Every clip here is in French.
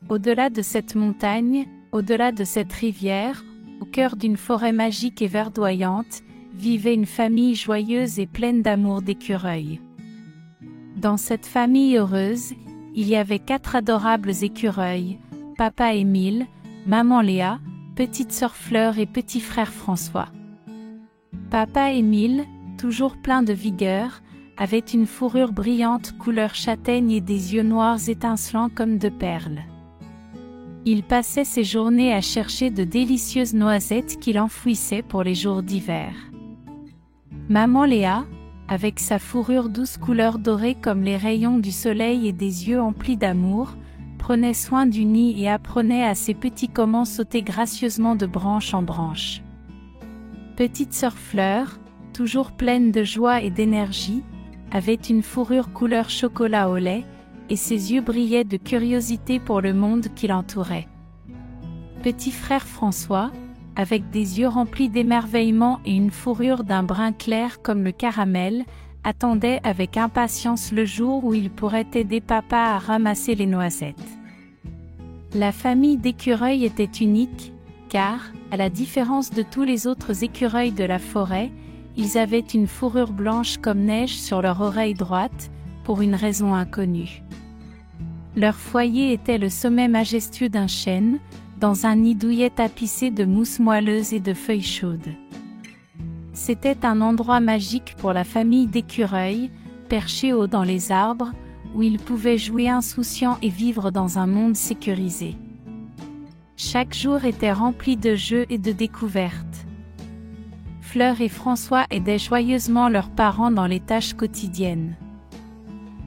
Au-delà de cette montagne, au-delà de cette rivière, au cœur d'une forêt magique et verdoyante, vivait une famille joyeuse et pleine d'amour d'écureuils. Dans cette famille heureuse, il y avait 4 adorables écureuils, papa Émile, maman Léa, petite sœur Fleur et petit frère François. Papa Émile, toujours plein de vigueur, avait une fourrure brillante couleur châtaigne et des yeux noirs étincelants comme de perles. Il passait ses journées à chercher de délicieuses noisettes qu'il enfouissait pour les jours d'hiver. Maman Léa, avec sa fourrure douce couleur dorée comme les rayons du soleil et des yeux emplis d'amour, prenait soin du nid et apprenait à ses petits comment sauter gracieusement de branche en branche. Petite sœur Fleur, toujours pleine de joie et d'énergie, avait une fourrure couleur chocolat au lait, et ses yeux brillaient de curiosité pour le monde qui l'entourait. Petit frère François, avec des yeux remplis d'émerveillement et une fourrure d'un brun clair comme le caramel, attendait avec impatience le jour où il pourrait aider papa à ramasser les noisettes. La famille d'écureuils était unique, car, à la différence de tous les autres écureuils de la forêt, ils avaient une fourrure blanche comme neige sur leur oreille droite, pour une raison inconnue. Leur foyer était le sommet majestueux d'un chêne, dans un nid douillet tapissé de mousse moelleuse et de feuilles chaudes. C'était un endroit magique pour la famille d'écureuils, perchés haut dans les arbres, où ils pouvaient jouer insouciants et vivre dans un monde sécurisé. Chaque jour était rempli de jeux et de découvertes. Fleur et François aidaient joyeusement leurs parents dans les tâches quotidiennes.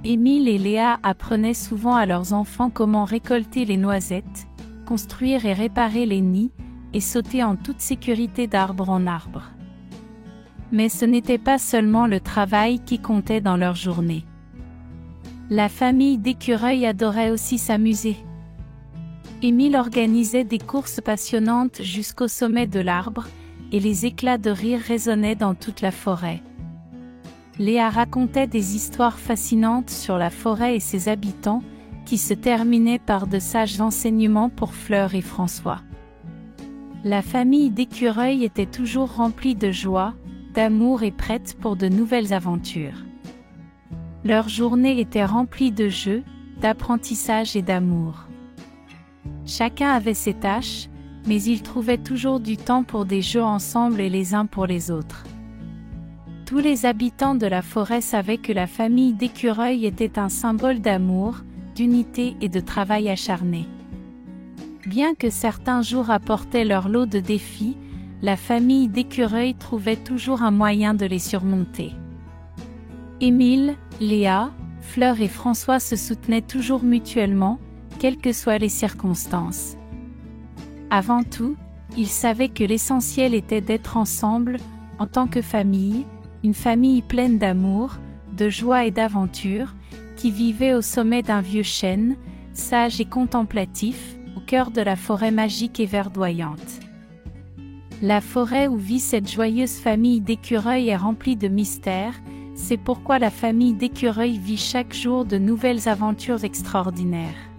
Émile et Léa apprenaient souvent à leurs enfants comment récolter les noisettes, construire et réparer les nids, et sauter en toute sécurité d'arbre en arbre. Mais ce n'était pas seulement le travail qui comptait dans leur journée. La famille d'écureuils adorait aussi s'amuser. Émile organisait des courses passionnantes jusqu'au sommet de l'arbre, et les éclats de rire résonnaient dans toute la forêt. Léa racontait des histoires fascinantes sur la forêt et ses habitants, qui se terminaient par de sages enseignements pour Fleur et François. La famille d'écureuils était toujours remplie de joie, d'amour et prête pour de nouvelles aventures. Leur journée était remplie de jeux, d'apprentissage et d'amour. Chacun avait ses tâches, mais ils trouvaient toujours du temps pour des jeux ensemble et les uns pour les autres. Tous les habitants de la forêt savaient que la famille d'écureuils était un symbole d'amour, d'unité et de travail acharné. Bien que certains jours apportaient leur lot de défis, la famille d'écureuils trouvait toujours un moyen de les surmonter. Émile, Léa, Fleur et François se soutenaient toujours mutuellement, quelles que soient les circonstances. Avant tout, ils savaient que l'essentiel était d'être ensemble, en tant que famille, une famille pleine d'amour, de joie et d'aventure, qui vivait au sommet d'un vieux chêne, sage et contemplatif, au cœur de la forêt magique et verdoyante. La forêt où vit cette joyeuse famille d'écureuils est remplie de mystères, c'est pourquoi la famille d'écureuils vit chaque jour de nouvelles aventures extraordinaires.